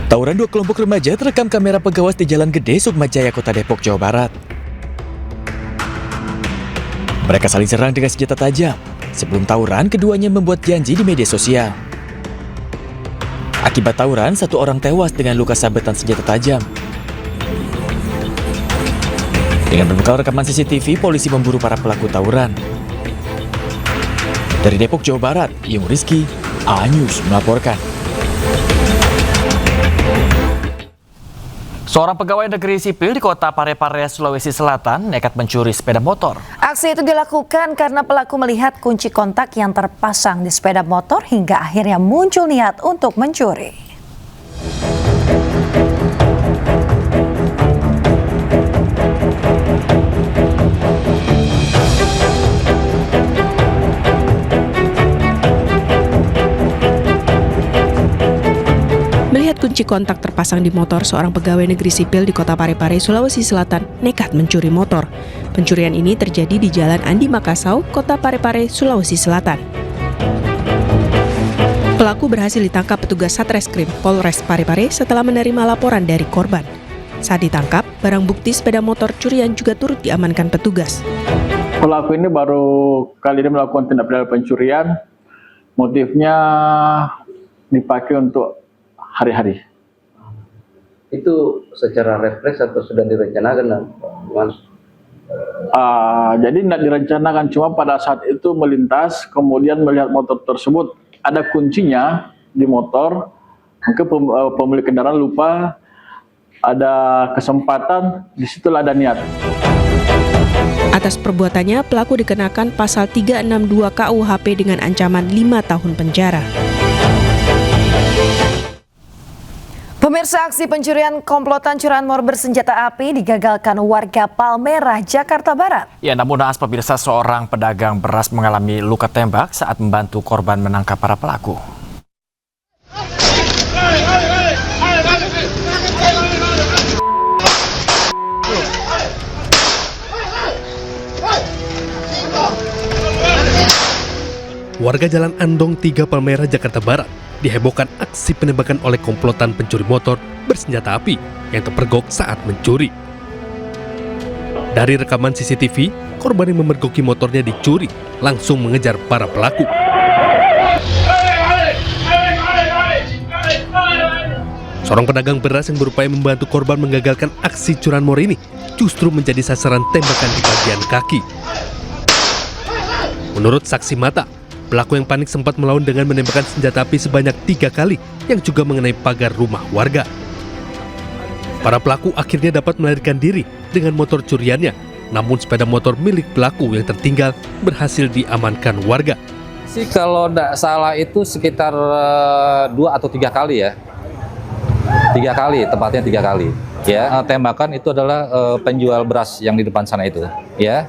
Tawuran dua kelompok remaja terekam kamera pengawas di Jalan Gede, Sukmajaya, Kota Depok, Jawa Barat. Mereka saling serang dengan senjata tajam. Sebelum tawuran, keduanya membuat janji di media sosial. Akibat tawuran, satu orang tewas dengan luka sabetan senjata tajam. Dengan berbekal rekaman CCTV, polisi memburu para pelaku tawuran. Dari Depok, Jawa Barat, Yung Rizky, A-News melaporkan. Seorang pegawai negeri sipil di Kota Parepare, Sulawesi Selatan nekat mencuri sepeda motor. Aksi itu dilakukan karena pelaku melihat kunci kontak yang terpasang di sepeda motor hingga akhirnya muncul niat untuk mencuri. Melihat kunci kontak terpasang di motor, seorang pegawai negeri sipil di Kota Parepare, Sulawesi Selatan nekat mencuri motor. Pencurian ini terjadi di Jalan Andi Makassau, Kota Parepare, Sulawesi Selatan. Pelaku berhasil ditangkap petugas Satreskrim Polres Parepare setelah menerima laporan dari korban. Saat ditangkap, barang bukti sepeda motor curian juga turut diamankan petugas. Pelaku ini baru kali ini melakukan tindak pidana pencurian. Motifnya dipakai untuk hari-hari. Itu secara refleks atau sudah direncanakan, Mas? Jadi tidak direncanakan, cuma pada saat itu melintas, kemudian melihat motor tersebut ada kuncinya di motor, mungkin pemilik kendaraan lupa, ada kesempatan, disitulah ada niat. Atas perbuatannya, pelaku dikenakan pasal 362 KUHP dengan ancaman 5 tahun penjara. Pemirsa, aksi pencurian komplotan curanmor bersenjata api digagalkan warga Palmerah, Jakarta Barat. Ya, namun naas pemirsa, seorang pedagang beras mengalami luka tembak saat membantu korban menangkap para pelaku. Warga Jalan Andong 3 Palmerah, Jakarta Barat dihebohkan aksi penembakan oleh komplotan pencuri motor bersenjata api yang terpergok saat mencuri. Dari rekaman CCTV, korban yang memergoki motornya dicuri langsung mengejar para pelaku. Seorang pedagang beras yang berupaya membantu korban menggagalkan aksi curanmor ini justru menjadi sasaran tembakan di bagian kaki. Menurut saksi mata, pelaku yang panik sempat melawan dengan menembakkan senjata api sebanyak 3 kali yang juga mengenai pagar rumah warga. Para pelaku akhirnya dapat melarikan diri dengan motor curiannya, namun sepeda motor milik pelaku yang tertinggal berhasil diamankan warga. Sih kalau tidak salah itu sekitar 2 atau 3 kali ya. 3 kali, tepatnya 3 kali. Ya, tembakan itu adalah penjual beras yang di depan sana itu, ya.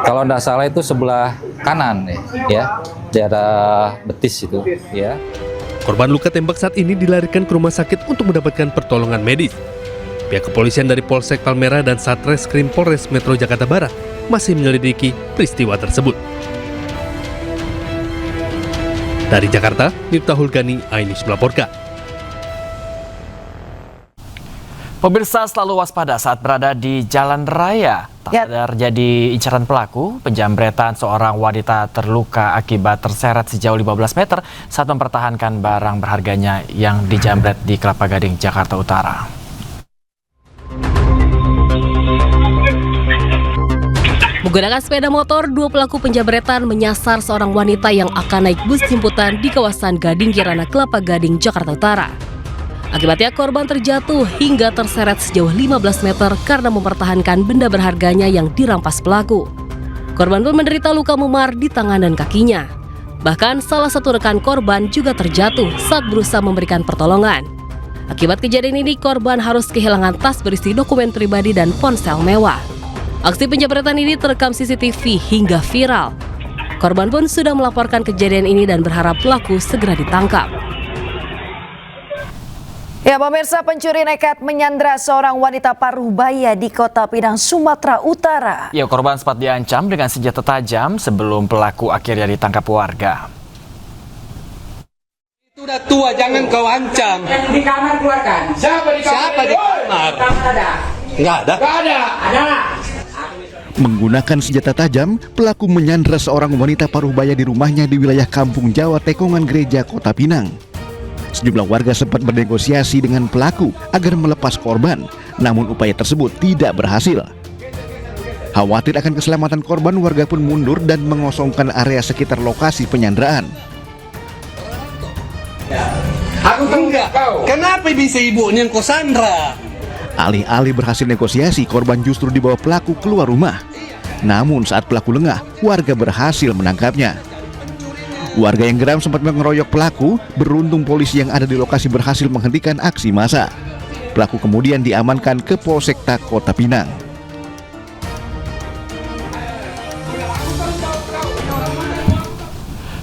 Kalau tidak salah itu sebelah kanan, ya, daerah betis itu, ya. Korban luka tembak saat ini dilarikan ke rumah sakit untuk mendapatkan pertolongan medis. Pihak kepolisian dari Polsek Palmerah dan Satreskrim Polres Metro Jakarta Barat masih menyelidiki peristiwa tersebut. Dari Jakarta, Miftahul Gani, A-News melaporkan. Pemirsa, selalu waspada saat berada di jalan raya. Tak terjadi incaran pelaku, penjambretan seorang wanita terluka akibat terseret sejauh 15 meter saat mempertahankan barang berharganya yang dijambret di Kelapa Gading, Jakarta Utara. Menggunakan sepeda motor, 2 pelaku penjambretan menyasar seorang wanita yang akan naik bus jemputan di kawasan Gading Kirana, Kelapa Gading, Jakarta Utara. Akibatnya korban terjatuh hingga terseret sejauh 15 meter karena mempertahankan benda berharganya yang dirampas pelaku. Korban pun menderita luka memar di tangan dan kakinya. Bahkan salah satu rekan korban juga terjatuh saat berusaha memberikan pertolongan. Akibat kejadian ini, korban harus kehilangan tas berisi dokumen pribadi dan ponsel mewah. Aksi penjambretan ini terekam CCTV hingga viral. Korban pun sudah melaporkan kejadian ini dan berharap pelaku segera ditangkap. Ya, pemirsa, pencuri nekat menyandra seorang wanita paruh baya di Kota Pinang, Sumatera Utara. Ya, korban sempat diancam dengan senjata tajam sebelum pelaku akhirnya ditangkap warga. Itu Sudah tua, jangan kau ancam. Yang di kamar keluarkan. Siapa di kamar? Di kamar ada. Nggak ada. Nggak ada. Ada. Menggunakan senjata tajam, pelaku menyandra seorang wanita paruh baya di rumahnya di wilayah Kampung Jawa Tekongan Gereja, Kota Pinang. Sejumlah warga sempat bernegosiasi dengan pelaku agar melepas korban, namun upaya tersebut tidak berhasil. Khawatir akan keselamatan korban, warga pun mundur dan mengosongkan area sekitar lokasi penyanderaan. Aku enggak. Kenapa bisa ibunya yang kau sandra? Alih-alih berhasil negosiasi, korban justru dibawa pelaku keluar rumah. Namun saat pelaku lengah, warga berhasil menangkapnya. Warga yang geram sempat mengeroyok pelaku, beruntung polisi yang ada di lokasi berhasil menghentikan aksi massa. Pelaku kemudian diamankan ke Polsekta Kota Pinang.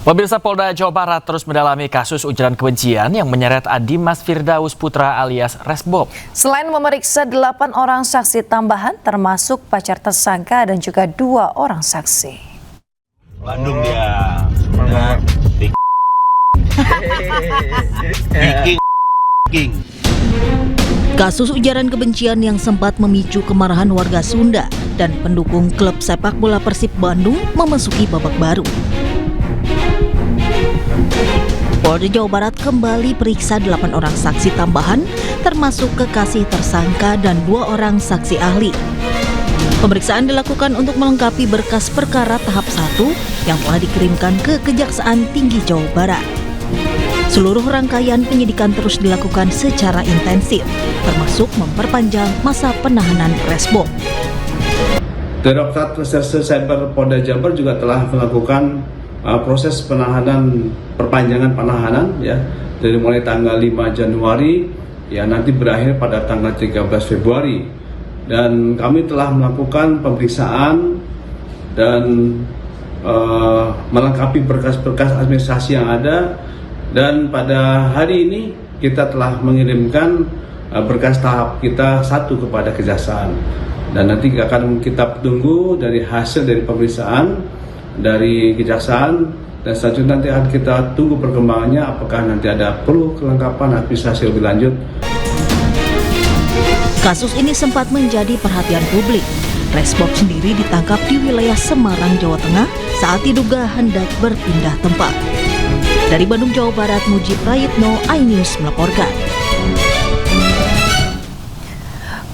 Pemirsa, Polda Jawa Barat terus mendalami kasus ujaran kebencian yang menyeret Adimas Firdaus Putra alias Resbob. Selain memeriksa 8 orang saksi tambahan, termasuk pacar tersangka dan juga 2 orang saksi. Bandung dia. Kasus ujaran kebencian yang sempat memicu kemarahan warga Sunda dan pendukung klub sepak bola Persib Bandung memasuki babak baru. Polda Jawa Barat kembali periksa 8 orang saksi tambahan, termasuk kekasih tersangka dan 2 orang saksi ahli. Pemeriksaan dilakukan untuk melengkapi berkas perkara tahap 1 yang telah dikirimkan ke Kejaksaan Tinggi Jawa Barat. Seluruh rangkaian penyidikan terus dilakukan secara intensif, termasuk memperpanjang masa penahanan Resbob. Direktorat Reserse Cyber Polda Jabar juga telah melakukan proses penahanan, perpanjangan penahanan ya, dari mulai tanggal 5 Januari ya nanti berakhir pada tanggal 13 Februari. Dan kami telah melakukan pemeriksaan dan melengkapi berkas-berkas administrasi yang ada, dan pada hari ini kita telah mengirimkan berkas tahap kita 1 kepada Kejaksaan, dan nanti akan kita tunggu dari hasil dari pemeriksaan dari Kejaksaan, dan selanjutnya nanti akan kita tunggu perkembangannya apakah nanti ada perlu kelengkapan administrasi lebih lanjut. Kasus ini sempat menjadi perhatian publik. Resbob sendiri ditangkap di wilayah Semarang, Jawa Tengah saat diduga hendak berpindah tempat. Dari Bandung, Jawa Barat, Mujib Prayitno, iNews melaporkan.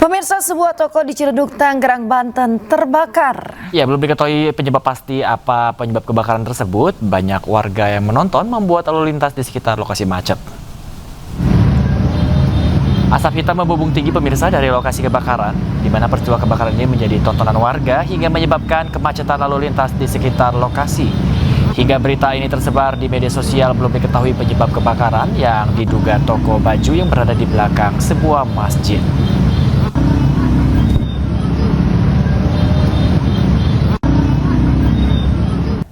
Pemirsa, sebuah toko di Ciledug, Tangerang, Banten terbakar. Ya, belum diketahui penyebab pasti apa penyebab kebakaran tersebut. Banyak warga yang menonton membuat lalu lintas di sekitar lokasi macet. Asap hitam membumbung tinggi, pemirsa, dari lokasi kebakaran, di mana peristiwa kebakaran ini menjadi tontonan warga hingga menyebabkan kemacetan lalu lintas di sekitar lokasi. Hingga berita ini tersebar di media sosial, belum diketahui penyebab kebakaran yang diduga toko baju yang berada di belakang sebuah masjid.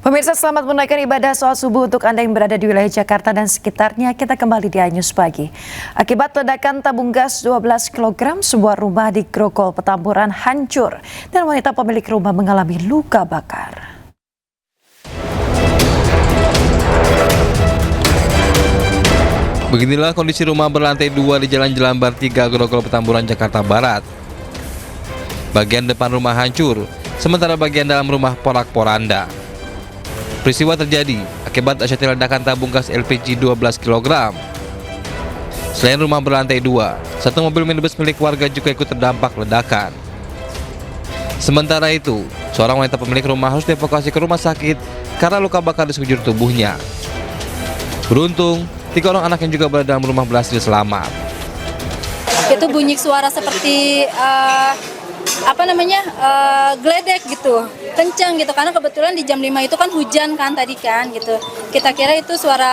Pemirsa, selamat menunaikan ibadah sholat subuh untuk Anda yang berada di wilayah Jakarta dan sekitarnya. Kita kembali di iNews Pagi. Akibat ledakan tabung gas 12 kg, sebuah rumah di Grogol, Petamburan hancur dan wanita pemilik rumah mengalami luka bakar. Beginilah kondisi rumah berlantai 2 di Jalan Jelambar 3, Grogol, Petamburan, Jakarta Barat. Bagian depan rumah hancur, sementara bagian dalam rumah porak-poranda. Peristiwa terjadi akibat dahsyatnya ledakan tabung gas LPG 12 kg. Selain rumah berlantai 2, satu mobil minibus milik warga juga ikut terdampak ledakan. Sementara itu, seorang wanita pemilik rumah harus dievakuasi ke rumah sakit karena luka bakar di sekujur tubuhnya. Beruntung, 3 orang anak yang juga berada dalam rumah berhasil selamat. Itu bunyi suara seperti geledek gitu, kencang gitu, karena kebetulan di jam 5 itu kan hujan kan tadi kan gitu. Kita kira itu suara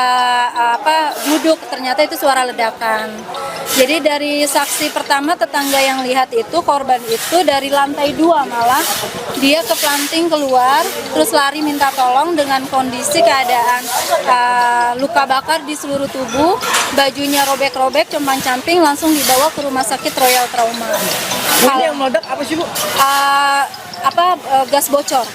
duduk, ternyata itu suara ledakan. Jadi dari saksi pertama, tetangga yang lihat itu, korban itu dari lantai 2 malah dia keplanting keluar, terus lari minta tolong dengan kondisi keadaan luka bakar di seluruh tubuh, bajunya robek-robek, compang-camping, langsung dibawa ke rumah sakit Royal Trauma. Yang meledak apa sih, Bu? Gas bocor.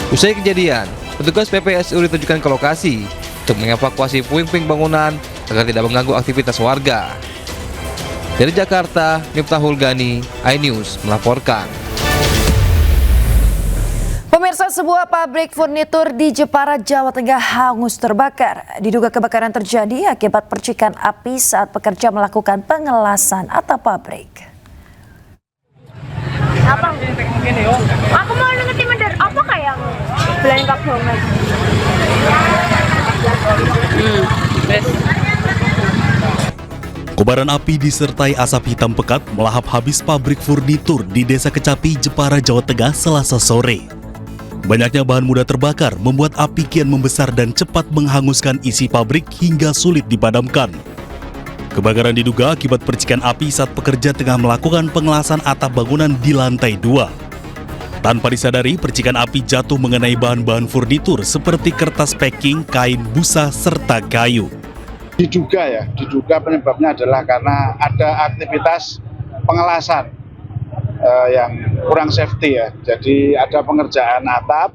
Usai kejadian, petugas PPSU ditujukan ke lokasi untuk mengevakuasi puing-puing bangunan agar tidak mengganggu aktivitas warga. Dari Jakarta, Miftahul Gani, iNews melaporkan. Pemirsa, sebuah pabrik furnitur di Jepara, Jawa Tengah hangus terbakar. Diduga kebakaran terjadi akibat percikan api saat pekerja melakukan pengelasan atap pabrik. Apa? Aku mau ngerti mender apa kayak belain kabongan. Kobaran api disertai asap hitam pekat melahap habis pabrik furnitur di Desa Kecapi, Jepara, Jawa Tengah, Selasa sore. Banyaknya bahan mudah terbakar membuat api kian membesar dan cepat menghanguskan isi pabrik hingga sulit dipadamkan. Kebakaran diduga akibat percikan api saat pekerja tengah melakukan pengelasan atap bangunan di lantai 2. Tanpa disadari, percikan api jatuh mengenai bahan-bahan furnitur seperti kertas packing, kain, busa, serta kayu. Diduga penyebabnya adalah karena ada aktivitas pengelasan yang kurang safety ya. Jadi ada pengerjaan atap,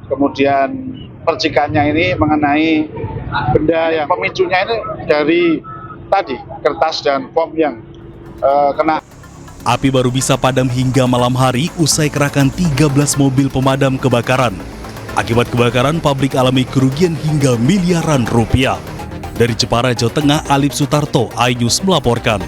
kemudian percikannya ini mengenai benda yang pemicunya ini dari tadi kertas dan foam yang kena. Api baru bisa padam hingga malam hari usai kerahkan 13 mobil pemadam kebakaran. Akibat kebakaran, pabrik alami kerugian hingga miliaran rupiah. Dari Jepara, Jawa Tengah, Alif Sutarto, iNews melaporkan.